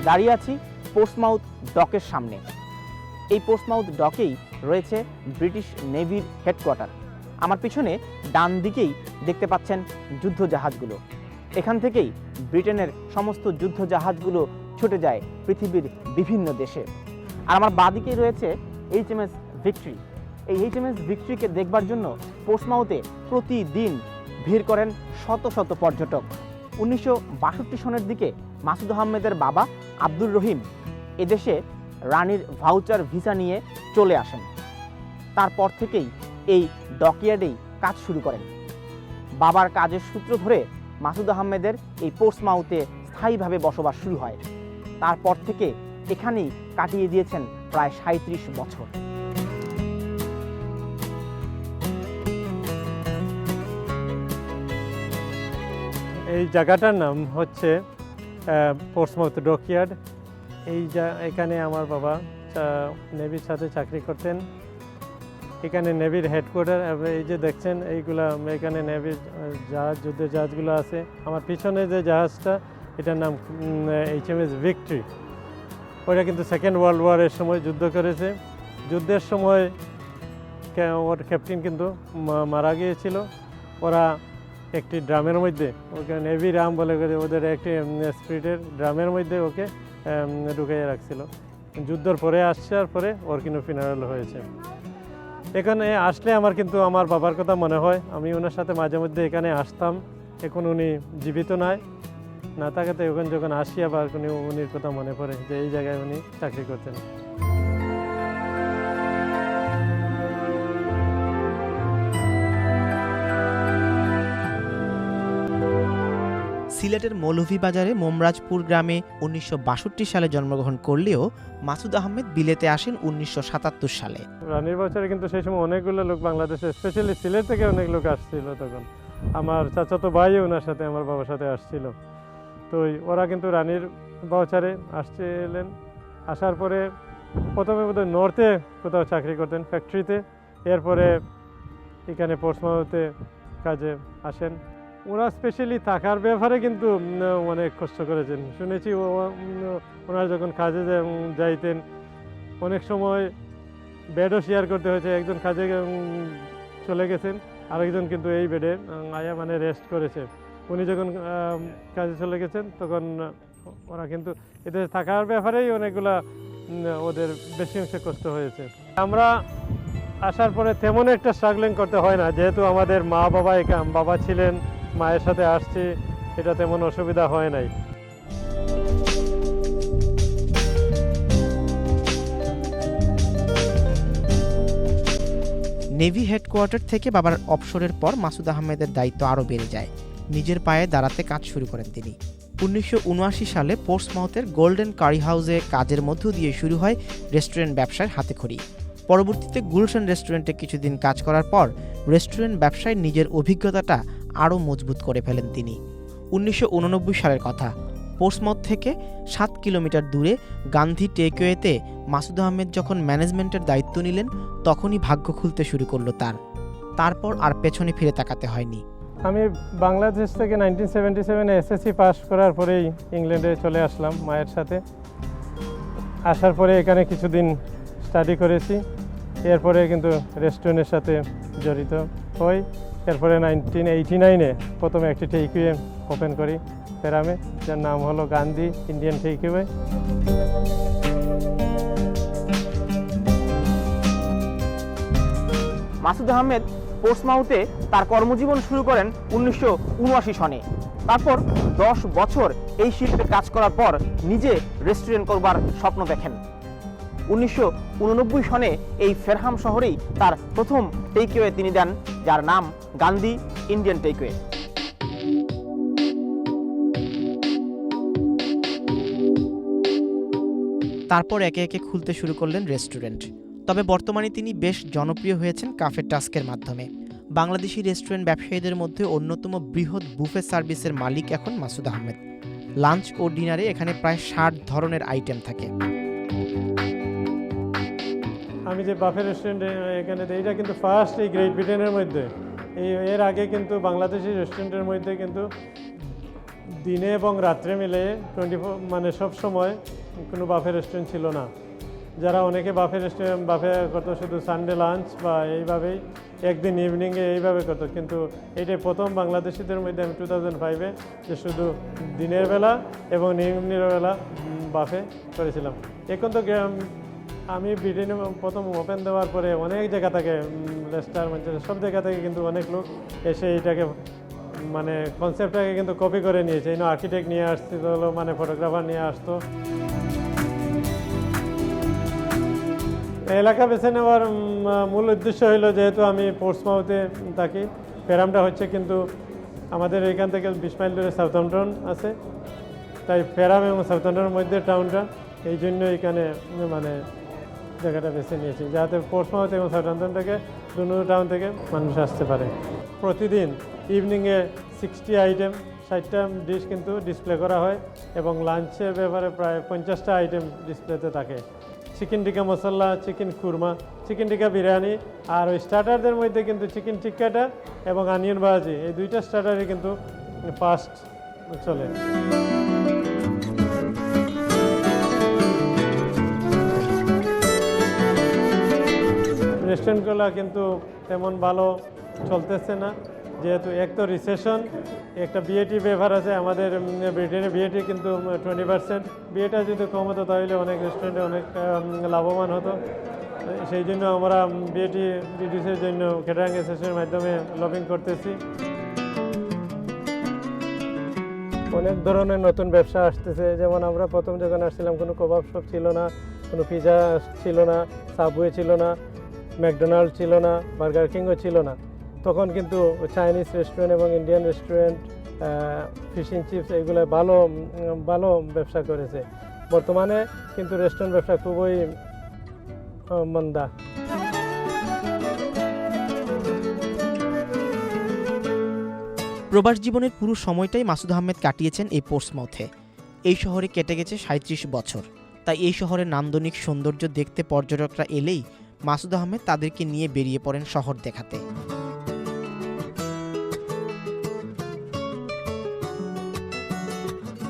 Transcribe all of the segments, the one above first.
দাঁড়িয়ে আছি পোর্টসমাউথ ডকের সামনে। এই পোর্টসমাউথ ডকেই রয়েছে ব্রিটিশ নেভির হেডকোয়ার্টার। আমার পিছনে ডান দিকেই দেখতে পাচ্ছেন যুদ্ধজাহাজগুলো। এখান থেকেই ব্রিটেনের সমস্ত যুদ্ধজাহাজগুলো ছুটে যায় পৃথিবীর বিভিন্ন দেশে। আর আমার বাঁদিকেই রয়েছে HMS ভিক্টরি। এই HMS ভিক্টরিকে দেখবার জন্য পোর্টসমাউথে প্রতিদিন ভিড় করেন শত শত পর্যটক। 1962 সনের দিকে মাসুদ আহমেদের বাবা আব্দুর রহিম এদেশে রানীর ভাউচার ভিসা নিয়ে চলে আসেন। তারপর থেকেই এই ডকইয়ার্ডেই কাজ শুরু করেন। বাবার কাজের সূত্র ধরে মাসুদ আহমেদের এই পোর্টসমাউথে স্থায়ীভাবে বসবাস শুরু হয়। তারপর থেকে এখানেই কাটিয়ে দিয়েছেন প্রায় 37 বছর। এই জায়গাটার নাম হচ্ছে পোর্টসমাউথ ডকইয়ার্ড। এখানে আমার বাবা নেভির সাথে চাকরি করতেন। এখানে নেভির হেডকোয়ার্টার। এই যে দেখছেন এইগুলা এখানে নেভির জাহাজ, যুদ্ধের জাহাজগুলো আছে। আমার পিছনে যে জাহাজটা এটার নাম HMS ভিক্টরি। ওটা কিন্তু সেকেন্ড ওয়ার্ল্ড ওয়ারের সময় যুদ্ধ করেছে। যুদ্ধের সময় ওর ক্যাপ্টেন কিন্তু মারা গিয়েছিল। ওরা একটি ড্রামের মধ্যে, ওকে নেভি রাম বলে করে ওদের একটি স্পিরিটের ড্রামের মধ্যে ওকে ঢুকিয়ে রাখছিল। যুদ্ধের পরে আসার পরে ওর কিন্তু ফিনারেল হয়েছে। এখানে আসলে আমার কিন্তু আমার বাবার কথা মনে হয়। আমি ওনার সাথে মাঝে মধ্যে এখানে আসতাম। এখন উনি জীবিত না থাকাতে এখন যখন আসি আবার উনির কথা মনে পড়ে যে এই জায়গায় উনি চাকরি করতেন। সিলেটের মৌলভীবাজারে মোমরাজপুর গ্রামে 1962 সালে জন্মগ্রহণ করলেও মাসুদ আহমেদ বিলেতে আসেন 1977 সালে। রানীর বছরে কিন্তু সেই সময় অনেকগুলো লোক বাংলাদেশে, স্পেশালি সিলেট থেকে অনেক লোক আসছিল। তখন আমার চাচাতো ভাই ওনার সাথে আমার বাবার সাথে আসছিল। তো ওরা কিন্তু রানীর বছরে আসছিলেন। আসার পরে প্রথমে বোধহয় নর্থে কোথাও চাকরি করতেন ফ্যাক্টরিতে। এরপরে এখানে পোর্টসমাউথে কাজে আসেন। ওরা স্পেশালি থাকার ব্যাপারে কিন্তু অনেক কষ্ট করেছেন। শুনেছি ওনারা যখন কাজে যাইতেন অনেক সময় বেডও শেয়ার করতে হয়েছে। একজন কাজে চলে গেছেন, আরেকজন কিন্তু এই বেডে আয়া মানে রেস্ট করেছে। উনি যখন কাজে চলে গেছেন তখন ওরা কিন্তু এতে থাকার ব্যাপারেই অনেকগুলা ওদের বেশি অংশে কষ্ট হয়েছে। আমরা আসার পরে তেমন একটা স্ট্রাগলিং করতে হয় না, যেহেতু আমাদের বাবা ছিলেন, মায়ের সাথে আসছি, এটা তেমন অসুবিধা হয় নাই। নেভি হেডকোয়ার্টার থেকে বাবার অবসরের পর মাসুদ আহমেদের দায়িত্ব আরও বেড়ে যায়। নিজের পায়ে দাঁড়াতে কাজ শুরু করেন তিনি। 1979 সালে পোর্টসমাউথের গোল্ডেন কারি হাউসে কাজের মধ্য দিয়ে শুরু হয় রেস্টুরেন্ট ব্যবসায় হাতেখড়ি। পরবর্তীতে গুলশান রেস্টুরেন্টে কিছুদিন কাজ করার পর রেস্টুরেন্ট ব্যবসায় নিজের অভিজ্ঞতাটা আরও মজবুত করে ফেলেন তিনি। 1989 সালের কথা। পোর্টসমাউথ থেকে 7 কিলোমিটার দূরে গান্ধী টেকওয়েতে মাসুদ আহমেদ যখন ম্যানেজমেন্টের দায়িত্ব নিলেন তখনই ভাগ্য খুলতে শুরু করলো তারপর আর পেছনে ফিরে তাকাতে হয়নি। আমি বাংলাদেশ থেকে 1977-এ SSC পাস করার পরেই ইংল্যান্ডে চলে আসলাম মায়ের সাথে। আসার পরে এখানে কিছুদিন স্টাডি করেছি। এরপরে কিন্তু রেস্টুরেন্টের সাথে জড়িত হই। এরপরে 1989-এ প্রথমে একটি টেকওয়ে ওপেন করি পেরামে, যার নাম হলো গান্ধী ইন্ডিয়ান টেকওয়ে। মাসুদ আহমেদ পোর্টসমাউথে তার কর্মজীবন শুরু করেন 1979 সনে। তারপর 10 বছর এই শিল্পে কাজ করার পর নিজে রেস্টুরেন্ট করবার স্বপ্ন দেখেন। 1989 সনে এই ফেরহাম শহরেই তার প্রথম টেকওয়ে তিনি দেন, যার নাম গান্ধী ইন্ডিয়ান টেকওয়ে। তারপর একে একে খুলতে শুরু করলেন রেস্টুরেন্ট। তবে বর্তমানে তিনি বেশ জনপ্রিয় হয়েছেন কাফে টাস্কের মাধ্যমে। বাংলাদেশি রেস্টুরেন্ট ব্যবসায়ীদের মধ্যে অন্যতম বৃহৎ বুফে সার্ভিসের মালিক এখন মাসুদ আহমেদ। লাঞ্চ ও ডিনারে এখানে প্রায় 60 ধরনের আইটেম থাকে। আমি যে বাফে রেস্টুরেন্ট এখানে এইটা কিন্তু ফার্স্ট এই গ্রেট ব্রিটেনের মধ্যে। এর আগে কিন্তু বাংলাদেশি রেস্টুরেন্টের মধ্যে কিন্তু দিনে এবং রাত্রে মিলে 24 মানে সব সময় কোনো বাফে রেস্টুরেন্ট ছিল না। যারা অনেকে বাফে রেস্টুরেন্ট বাফে করতো শুধু সানডে লাঞ্চ বা এইভাবেই একদিন ইভিনিংয়ে এইভাবে করতো, কিন্তু এইটাই প্রথম বাংলাদেশিদের মধ্যে আমি 2005-এ যে শুধু দিনের বেলা এবং ইভিনিংয়ের বেলা বাফে করেছিলাম। এখন তো আমি ব্রিটেনে প্রথম ওপেন দেওয়ার পরে অনেক জায়গা থেকে লেস্টার ম্যানচেস্টার সব জায়গা থেকে কিন্তু অনেক লোক এসে এইটাকে মানে কনসেপ্টটাকে কিন্তু কপি করে নিয়েছে। এই আর্কিটেক্ট নিয়ে আসছিল, মানে ফটোগ্রাফার নিয়ে আসতো। এলাকা বেছে নেওয়ার মূল উদ্দেশ্য হলো, যেহেতু আমি পোর্টসমাউথে থাকি, পেরামটা হচ্ছে কিন্তু আমাদের এখান থেকে 20 মাইল দূরে সাউথহ্যাম্পটন আছে, তাই পেরাম এবং সাউথহ্যাম্পটনের মধ্যে টাউনটা, এই জন্য এখানে মানে জায়গাটা বেছে নিয়েছি, যাতে পোর্টসমাউথ এবং সাউথহ্যাম্পটন থেকে দুটো টাউন থেকে মানুষ আসতে পারে। প্রতিদিন ইভিনিংয়ে 60টা ডিশ কিন্তু ডিসপ্লে করা হয় এবং লাঞ্চের ব্যাপারে প্রায় 50টা আইটেম ডিসপ্লেতে থাকে। চিকেন টিক্কা মশলা, চিকেন কুরমা, চিকেন টিক্কা বিরিয়ানি, আর ওই স্টার্টারদের মধ্যে কিন্তু চিকেন টিক্কাটা এবং অনিয়ন ভাজি, এই দুইটা স্টার্টারই কিন্তু ফার্স্ট চলে। রেস্টুরেন্টগুলো কিন্তু তেমন ভালো চলতেছে না, যেহেতু এক তো রিসেশন, একটা বিএটি ব্যাপার আছে আমাদের ব্রিটেনে। বিএটি কিন্তু 20%, বিএটা যদি কম হতো তাহলে অনেক রেস্টুরেন্টে অনেক লাভবান হতো। সেই জন্য আমরা বিএটি রিডিউসের জন্য ক্যাটারিং অ্যাসোসিয়েশনের মাধ্যমে লবিং করতেছি। অনেক ধরনের নতুন ব্যবসা আসতেছে, যেমন আমরা প্রথম যখন আসছিলাম কোনো কাবাব শপ ছিল না, কোনো পিজা ছিল না, সাবওয়ে ছিল না, ম্যাকডোনাল্ড ছিল না, বার্গার কিংও ছিল না। তখন কিন্তু চাইনিজ রেস্টুরেন্ট এবং ইন্ডিয়ান রেস্টুরেন্ট, ফিশিং চিপস, এগুলো ভালো ব্যবসা করেছে। বর্তমানে কিন্তু রেস্টুরেন্ট ব্যবসা খুবই মন্দা। প্রবাস জীবনের পুরো সময়টাই মাসুদ আহমেদ কাটিয়েছেন এই পোর্টসমাউথে। এই শহরে কেটে গেছে 37 বছর। তাই এই শহরের নান্দনিক সৌন্দর্য দেখতে পর্যটকরা এলেই মাসুদ আহমেদ তাদেরকে নিয়ে বেরিয়ে পড়েন শহর দেখাতে।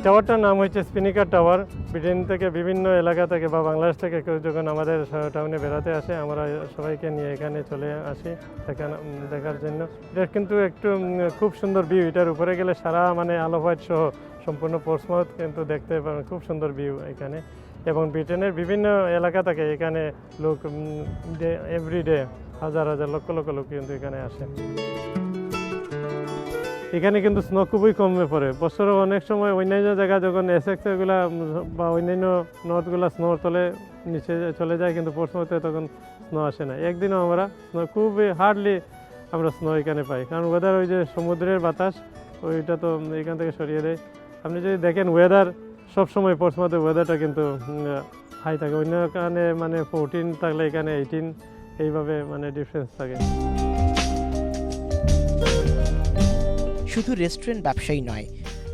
টাওয়ারটার নাম হচ্ছে স্পিনিকার টাওয়ার। ব্রিটেন থেকে বিভিন্ন এলাকা থেকে বা বাংলাদেশ থেকে কেউ যখন আমাদের টাউনে বেড়াতে আসে, আমরা সবাইকে নিয়ে এখানে চলে আসি দেখার জন্য। এটা কিন্তু একটু খুব সুন্দর ভিউ, এটার উপরে গেলে সারা মানে আলো হোয়াইট সহ সম্পূর্ণ পোর্টসমাউথ কিন্তু দেখতে পাবেন, খুব সুন্দর ভিউ এখানে। এবং ব্রিটেনের বিভিন্ন এলাকা থেকে এখানে লোক এভরিডে হাজার হাজার লক্ষ লক্ষ লোক কিন্তু এখানে আসে। এখানে কিন্তু স্নো খুবই কমে পড়ে। বছরে অনেক সময় অন্যান্য জায়গা যখন এসেক্স এগুলা বা অন্যান্য নদগুলা স্নোর তলে নিচে চলে যায়, কিন্তু পোর্টসমাউথে তখন স্নো আসে না। একদিনও আমরা স্নো খুবই হার্ডলি আমরা স্নো এখানে পাই, কারণ ওয়েদার ওই যে সমুদ্রের বাতাস ওইটা তো এখান থেকে সরিয়ে দেয়। আপনি যদি দেখেন ওয়েদার সবসময় পোর্টসমাউথের ওয়েদারটা কিন্তু হাই থাকে, অন্য কারণে মানে 14 থাকলে এখানে 18, এইভাবে মানে ডিফারেন্স থাকে। শুধু রেস্টুরেন্ট ব্যবসায়ী নয়,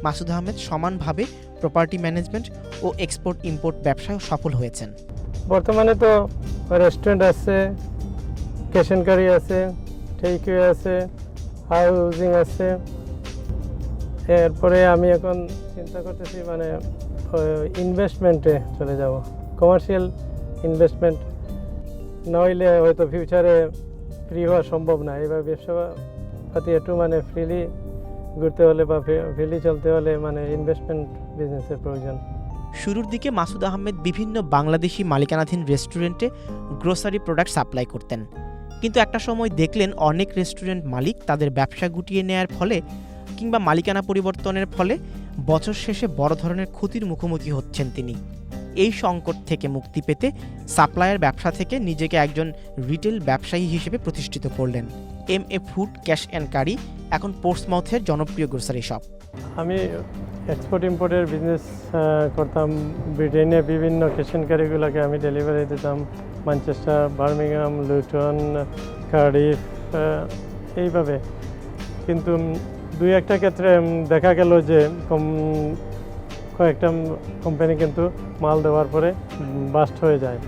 মাসুদ আহমেদ সমানভাবে প্রপার্টি ম্যানেজমেন্ট ও এক্সপোর্ট ইম্পোর্ট ব্যবসায় সফল হয়েছেন। বর্তমানে তো রেস্টুরেন্ট আছে, ক্যাশ এন্ড ক্যারি আছে, টেকওয়ে আছে, হাউজিং আছে। এরপরে আমি এখন চিন্তা করতেছি মানে ইনভেস্টমেন্টে চলে যাব, কমার্শিয়াল ইনভেস্টমেন্ট। নইলে হয়তো ফিউচারে ফ্রি হওয়া সম্ভব না। এবার ব্যবসা পাতি একটু মানে ফ্রিলি ঘুরতে হলে বা ফ্রিলি চলতে হলে মানে ইনভেস্টমেন্ট বিজনেসের প্রয়োজন। শুরুর দিকে মাসুদ আহমেদ বিভিন্ন বাংলাদেশি মালিকানাধীন রেস্টুরেন্টে গ্রোসারি প্রোডাক্ট সাপ্লাই করতেন, কিন্তু একটা সময় দেখলেন অনেক রেস্টুরেন্ট মালিক তাদের ব্যবসা গুটিয়ে নেয়ার ফলে কিংবা মালিকানা পরিবর্তনের ফলে বছর শেষে বড় ধরনের ক্ষতির মুখোমুখি হচ্ছেন তিনি। এই সংকট থেকে মুক্তি পেতে সাপ্লায়ার ব্যবসা থেকে নিজেকে একজন রিটেল ব্যবসায়ী হিসেবে প্রতিষ্ঠিত করলেন। MA food cash and carry এখন পোর্টসমাউথের জনপ্রিয় গ্রোসারি শপ। আমি এক্সপোর্ট ইম্পোর্টের বিজনেস করতাম। ব্রিটেনে বিভিন্ন ক্যাশ অ্যান্ড ক্যারিগুলোকে আমি ডেলিভারি দিতাম, ম্যানচেস্টার, বার্মিংহাম, লুটন, কার্ডিফ, এইভাবে। কিন্তু দুই একটা ক্ষেত্রে দেখা গেল যে কয়েকটা কোম্পানি কিন্তু মাল দেওয়ার পরে বাস্ট হয়ে যায়।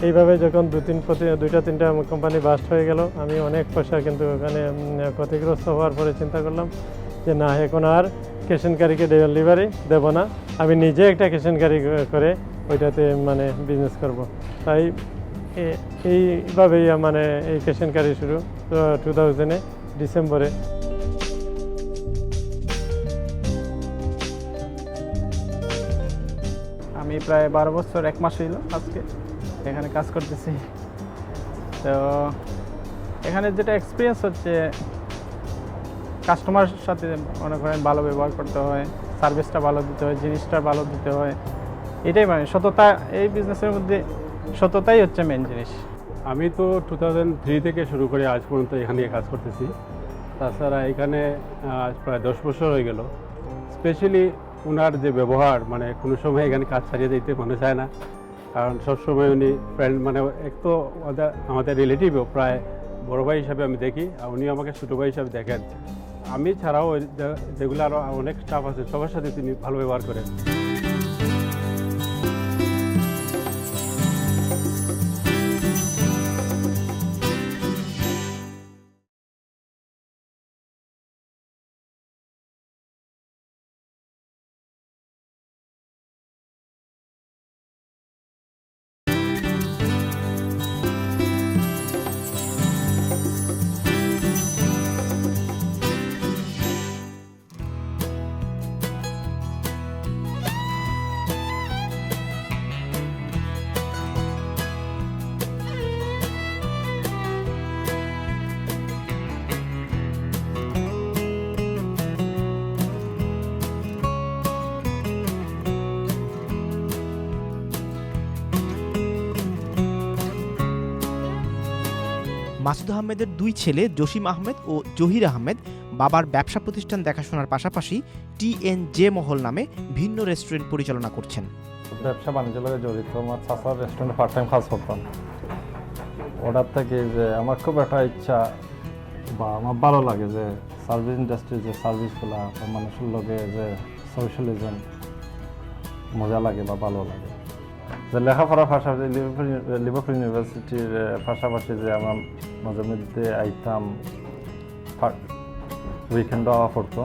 এইভাবে যখন দুইটা তিনটা কোম্পানি বাস্ট হয়ে গেল, আমি অনেক পয়সা কিন্তু ওখানে ক্ষতিগ্রস্ত হওয়ার পরে চিন্তা করলাম যে না, এখন আর ক্যাশ এন্ড ক্যারিকে ডেলিভারি দেব না, আমি নিজে একটা ক্যাশ এন্ড ক্যারি করে ওইটাতে মানে বিজনেস করব। তাই এইভাবেই মানে এই ক্যাশ এন্ড ক্যারি শুরু 2000 ডিসেম্বরে। আমি প্রায় 12 বছর 1 মাস হইল আজকে এখানে কাজ করতেছি। তো এখানে যেটা এক্সপিরিয়েন্স হচ্ছে, কাস্টমার সাথে মনে করেন ভালো ব্যবহার করতে হয়, সার্ভিসটা ভালো দিতে হয়, জিনিসটা ভালো দিতে হয়, এটাই মানে সততা। এই বিজনেসের মধ্যে সততাই হচ্ছে মেন জিনিস। আমি তো 2003 থেকে শুরু করে আজ পর্যন্ত এখানে কাজ করতেছি। তাছাড়া এখানে প্রায় 10 বছর হয়ে গেল। স্পেশালি ওনার যে ব্যবহার, মানে কোনো সময় এখানে কাজ ছাড়িয়ে দিতে মনে চায় না, কারণ সবসময় উনি ফ্রেন্ড, মানে এক তো আমাদের রিলেটিভও প্রায় বড় ভাই হিসাবে আমি দেখি, আর উনিও আমাকে ছোটো ভাই হিসাবে দেখেন। আমি ছাড়াও যেগুলো আরও অনেক স্টাফ আছে সবার সাথে তিনি ভালো ব্যবহার করেন। মাসুদ আহমেদের দুই ছেলে জসিম আহমেদ ও জহির আহমেদ বাবার ব্যবসা প্রতিষ্ঠান দেখাশোনার পাশাপাশি TNJ মহল নামে ভিন্ন রেস্টুরেন্ট পরিচালনা করছেন। ব্যবসা বাণিজ্যের লগে জড়িত। আমার চাচার রেস্টুরেন্টে পার্ট টাইম কাজ করতাম। ওটার থেকে যে আমার খুব একটা ইচ্ছা বা আমার ভালো লাগে যে সার্ভিস ইন্ডাস্ট্রি, যে সার্ভিসগুলা মানুষের লগে যে সোশ্যালিজম মজা লাগে বা ভালো লাগে। যে লেখাপড়ার পাশাপাশি লিভারপুল ইউনিভার্সিটির পাশাপাশি যে আমার মাঝে মধ্যে আইতাম, উইকেন্ডও আওয়া পড়তো,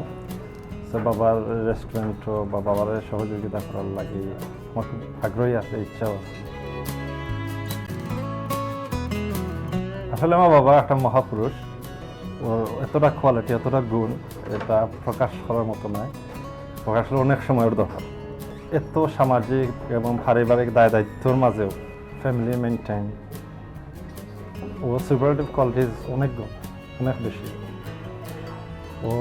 সে বাবার রেস্টুরেন্টও বা বাবার সহযোগিতা করার লাগে আমার খুব আগ্রহী আছে, ইচ্ছাও আছে। আসলে আমার বাবা একটা মহাপুরুষ, ওর এতটা কোয়ালিটি, এতটা গুণ, এটা প্রকাশ করার মতো নয়। প্রকাশ হলে অনেক সময়ের দরকার। এত সামাজিক এবং পারিবারিক দায় দায়িত্বর মাঝেও ফ্যামিলি মেনটেন, ও সুপারলেটিভ কোয়ালিটিস অনেক বেশি। ও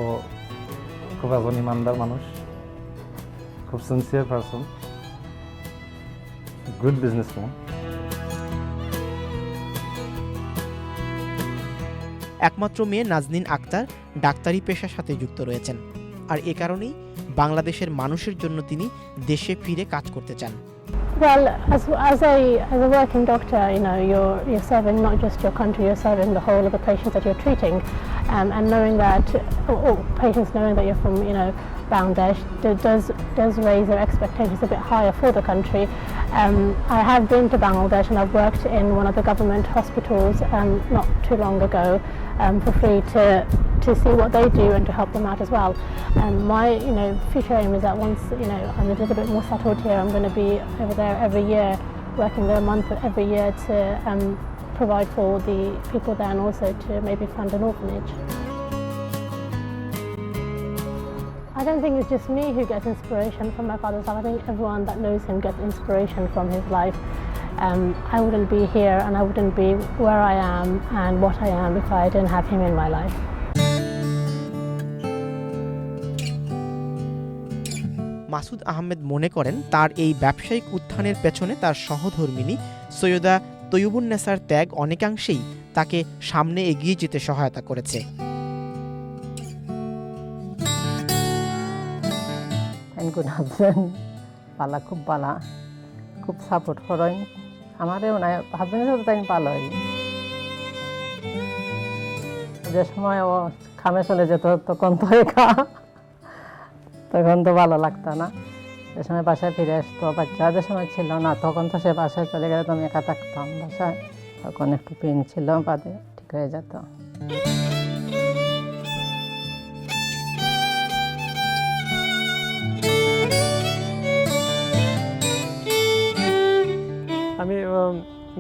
খুব একজন ইমানদার মানুষ, খুব সিনসিয়ার পারসন, গুড বিজনেসম্যান। একমাত্র মেয়ে নাজনীন আক্তার ডাক্তারি পেশার সাথে যুক্ত রয়েছেন, আর এ কারণেই বাংলাদেশের মানুষের জন্য তিনি দেশে ফিরে কাজ করতে চান। Well, as a working doctor, you know, you're serving not just your country, you're serving the whole of the patients that you're treating, and knowing that, or patients knowing that you're from, you know, Bangladesh, does raise their expectations a bit higher for the country. I have been to Bangladesh and I've worked in one of the government hospitals not too long ago for free to see what they do and to help them out as well. My, you know, future aim is that once, you know, I'm a little bit more settled here, I'm going to be over there every year, working there a month every year to provide for the people there and also to maybe fund an orphanage. I don't think it's just me who gets inspiration from my father's life. I think everyone that knows him gets inspiration from his life. I wouldn't be here and I wouldn't be where I am and what I am if I didn't have him in my life. Masud Ahmed মনে করেন তার এই ব্যবসায়িক উত্থানের পেছনে তার সহধর্মিণী সৈয়দা তৈয়বুন্নেসার ত্যাগ অনেকাংশেই তাকে সামনে এগিয়ে যেতে সহায়তা করেছে। গুড হাজবেন্ড পালা খুব পালা, খুব সাপোর্ট করেন আমারও না, হাজবেন্ডের সাথে তাই পালাই। যে সময় ও খামে চলে যেত তখন তো একা, তখন তো ভালো লাগতো না। যে সময় বাসায় ফিরে আসতো, বাচ্চা যে সময় ছিল না তখন তো সে বাসায় চলে গেলে তো আমি একা থাকতাম বাসায়, তখন একটু পেন ছিল, বাদে ঠিক হয়ে যেত।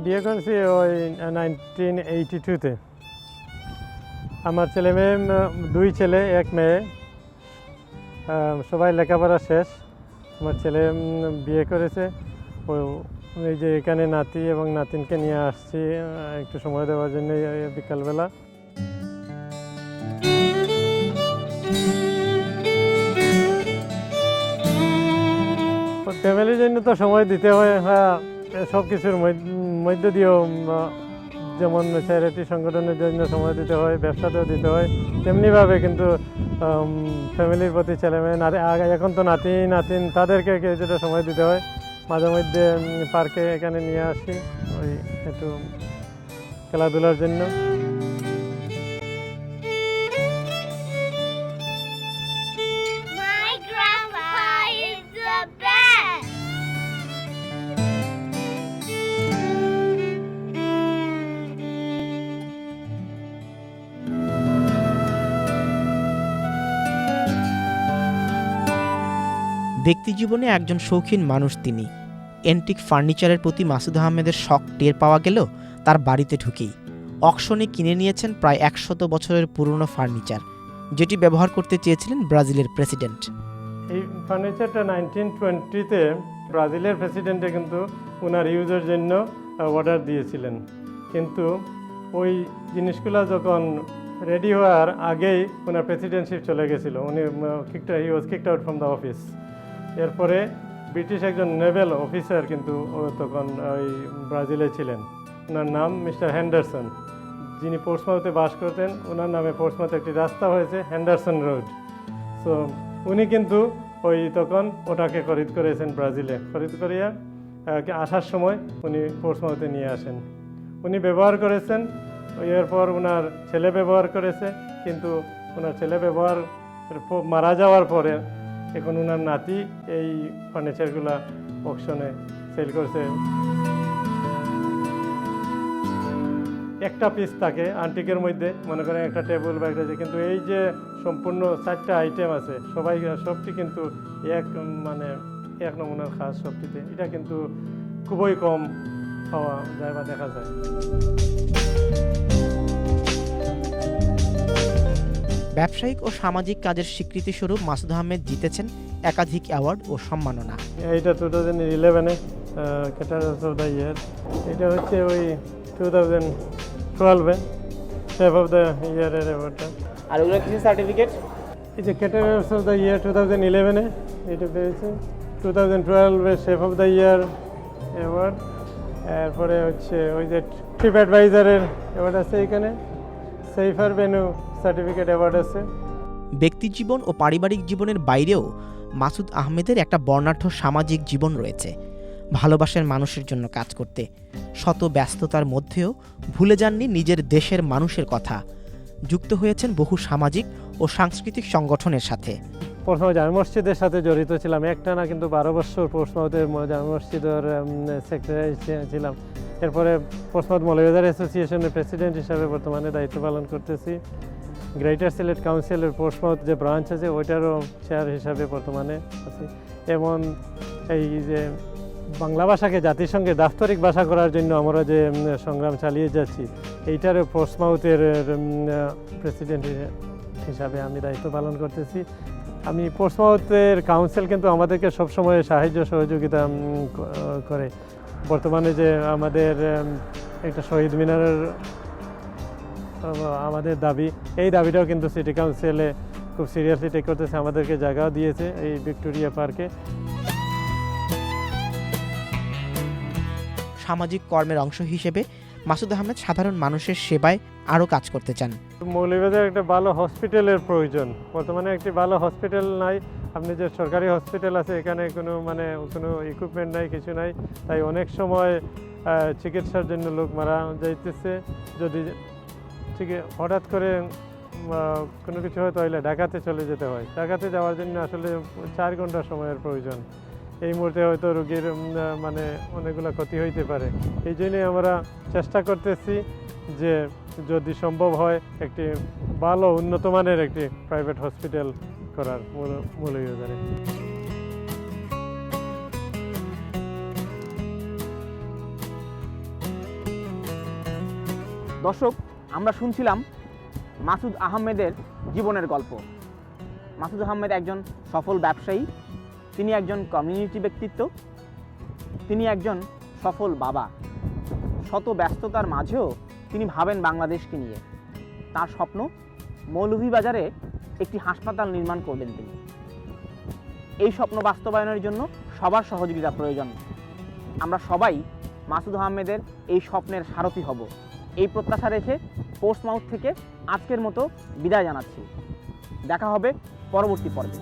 বিয়ে করেছি ওই 1982-তে। আমার ছেলে মেয়ে 2 ছেলে 1 মেয়ে, সবাই লেখাপড়া শেষ। আমার ছেলে বিয়ে করেছে। এই যে এখানে নাতি এবং নাতিনকে নিয়ে আসছি একটু সময় দেওয়ার জন্য বিকালবেলা। ফ্যামিলির জন্য তো সময় দিতে হয়, হ্যাঁ, সব কিছুর মধ্য দিয়েও, যেমন চ্যারিটি সংগঠনের জন্য সময় দিতে হয়, ব্যবসাতেও দিতে হয়, তেমনিভাবে কিন্তু ফ্যামিলির প্রতি ছেলেমেয়ে এখন তো নাতিন তাদেরকে কিছুটা সময় দিতে হয়। মাঝে মধ্যে পার্কে এখানে নিয়ে আসি ওই একটু খেলাধুলার জন্য। My grandpa is the best. ব্যক্তিজীবনে একজন শৌখিন মানুষ তিনি। অ্যান্টিক ফার্নিচারের প্রতি মাসুদ আহমেদের শখ টের পাওয়া গেল তার বাড়িতে ঢুকেই। অকশনে কিনে নিয়েছেন প্রায় 100 বছরের পুরনো ফার্নিচার, যেটি ব্যবহার করতে চেয়েছিলেন ব্রাজিলের প্রেসিডেন্ট। এই ফার্নিচারটা 1920-তে ব্রাজিলের প্রেসিডেন্টে কিন্তু ওনার ইউজের জন্য অর্ডার দিয়েছিলেন, কিন্তু ওই জিনিসগুলো যখন রেডি হওয়ার আগেই ওনার প্রেসিডেন্টশিপ চলে গেছিলো। উনি he was kicked out from the office. এরপরে ব্রিটিশ একজন নেভেল অফিসার কিন্তু তখন ওই ব্রাজিলে ছিলেন, ওনার নাম মিস্টার হ্যান্ডারসন, যিনি পোর্টসমাউথে বাস করতেন। ওনার নামে পোর্টসমাউথে একটি রাস্তা হয়েছে, হ্যান্ডারসন রোড। সো উনি কিন্তু ওই তখন ওটাকে খরিদ করেছেন ব্রাজিলে। খরিদ করিয়া আসার সময় উনি পোর্টসমাউথে নিয়ে আসেন। উনি ব্যবহার করেছেন, এরপর ওনার ছেলে ব্যবহার করেছে, কিন্তু ওনার ছেলে মারা যাওয়ার পরে এখন ওনার নাতি এই ফার্নিচারগুলা অকশনে সেল করছে। একটা পিস থাকে আন্টিকের মধ্যে, মনে করেন একটা টেবিল বা একটা, কিন্তু এই যে সম্পূর্ণ 4টা আইটেম আছে সবটি কিন্তু এক নমুনার খাস সবটিতে। এটা কিন্তু খুবই কম পাওয়া যায় বা দেখা যায়। ব্যবসায়িক ও সামাজিক কাজের স্বীকৃতিস্বরূপ মাসুদ আহমেদ জিতেছেন একাধিক অ্যাওয়ার্ড ও সম্মাননা। এইটা 2011-এ ক্যাটারার্স অফ দ্য ইয়ার। এটা হচ্ছে ওই 2012-এ শেফ অফ দ্য ইয়ারের অ্যাওয়ার্ডটা। আর ওগুলো কিছু সার্টিফিকেট? এই যে ক্যাটারার্স অফ দ্য ইয়ার 2011-এ এটা পেয়েছে, 2012-এ chef of the year award. এরপরে হচ্ছে ওই যে ট্রিপ অ্যাডভাইজারের অ্যাওয়ার্ড আছে, এখানে সেফার ভেন্যু সার্টিফিকেট অ্যাওয়ার্ড আছে। ব্যক্তিজীবন ও পারিবারিক জীবনের বাইরেও মাসুদ আহমেদের একটা বর্ণাঢ্য সামাজিক জীবন রয়েছে। ভালোবাসেন মানুষের জন্য কাজ করতে, শত ব্যস্ততার মধ্যেও ভুলে যাননি নিজের দেশের মানুষের কথা। যুক্ত হয়েছেন বহু সামাজিক ও সাংস্কৃতিক সংগঠনের সাথে। পোর্টসমাউথ জামে মসজিদের সাথে জড়িত ছিলাম, একটা না কিন্তু 12 বছর পোর্টসমাউথের জামে মসজিদের সেক্রেটারি ছিলাম। এরপরে পোর্টসমাউথ মৌলভীবাজার অ্যাসোসিয়েশনের প্রেসিডেন্ট হিসাবে বর্তমানে দায়িত্ব পালন করতেছি। গ্রেটার সিলেট কাউন্সিলের পোর্টসমাউথ যে ব্রাঞ্চ আছে ওইটারও চেয়ার হিসাবে বর্তমানে আছি। এবং এই যে বাংলা ভাষাকে জাতিসংঘে দাপ্তরিক ভাষা করার জন্য আমরা যে সংগ্রাম চালিয়ে যাচ্ছি, এইটারও পোর্টসমাউথের প্রেসিডেন্ট হিসাবে আমি দায়িত্ব পালন করতেছি। আমি পোর্টসমাউথের কাউন্সিল কিন্তু আমাদেরকে সবসময় সাহায্য সহযোগিতা করে। বর্তমানে যে আমাদের একটা শহীদ মিনারের আমাদের দাবি, এই দাবিটাও কিন্তু সিটি কাউন্সিলে খুব সিরিয়াসলি টেক করতেছে, আমাদেরকে জায়গাও দিয়েছে এই ভিক্টোরিয়া পার্কে। সামাজিক কর্মের অংশ হিসেবে মাসুদ আহমেদ সাধারণ মানুষের সেবায় আরও কাজ করতে চান। মৌলভীবাজারে একটা ভালো হসপিটালের প্রয়োজন। বর্তমানে একটি ভালো হসপিটাল নাই। আপনি যে সরকারি হসপিটাল আছে এখানে কোনো ইকুইপমেন্ট নাই, কিছু নাই। তাই অনেক সময় চিকিৎসার জন্য লোক মারা যাইতেছে। যদি হঠাৎ করে কোনো কিছু হয় তাহলে ঢাকাতে চলে যেতে হয়। ঢাকাতে যাওয়ার জন্য আসলে 4 ঘন্টা সময়ের প্রয়োজন। এই মুহূর্তে হয়তো রোগীর অনেকগুলো ক্ষতি হইতে পারে। এই জন্যই আমরা চেষ্টা করতেছি যে যদি সম্ভব হয় একটি ভালো উন্নত মানের একটি প্রাইভেট হসপিটাল করার মৌলভীবাজারে। দর্শক, আমরা শুনছিলাম মাসুদ আহমেদের জীবনের গল্প। মাসুদ আহমেদ একজন সফল ব্যবসায়ী, তিনি একজন কমিউনিটি ব্যক্তিত্ব, তিনি একজন সফল বাবা। শত ব্যস্ততার মাঝেও তিনি ভাবেন বাংলাদেশকে নিয়ে। তার স্বপ্ন, মৌলভীবাজারে একটি হাসপাতাল নির্মাণ করবেন তিনি। এই স্বপ্ন বাস্তবায়নের জন্য সবার সহযোগিতা প্রয়োজন। আমরা সবাই মাসুদ আহমেদের এই স্বপ্নের সারথি হব, এই প্রত্যাশা রেখে পোর্টসমাউথ থেকে আজকের মতো বিদায় জানাচ্ছি। দেখা হবে পরবর্তী পর্বে।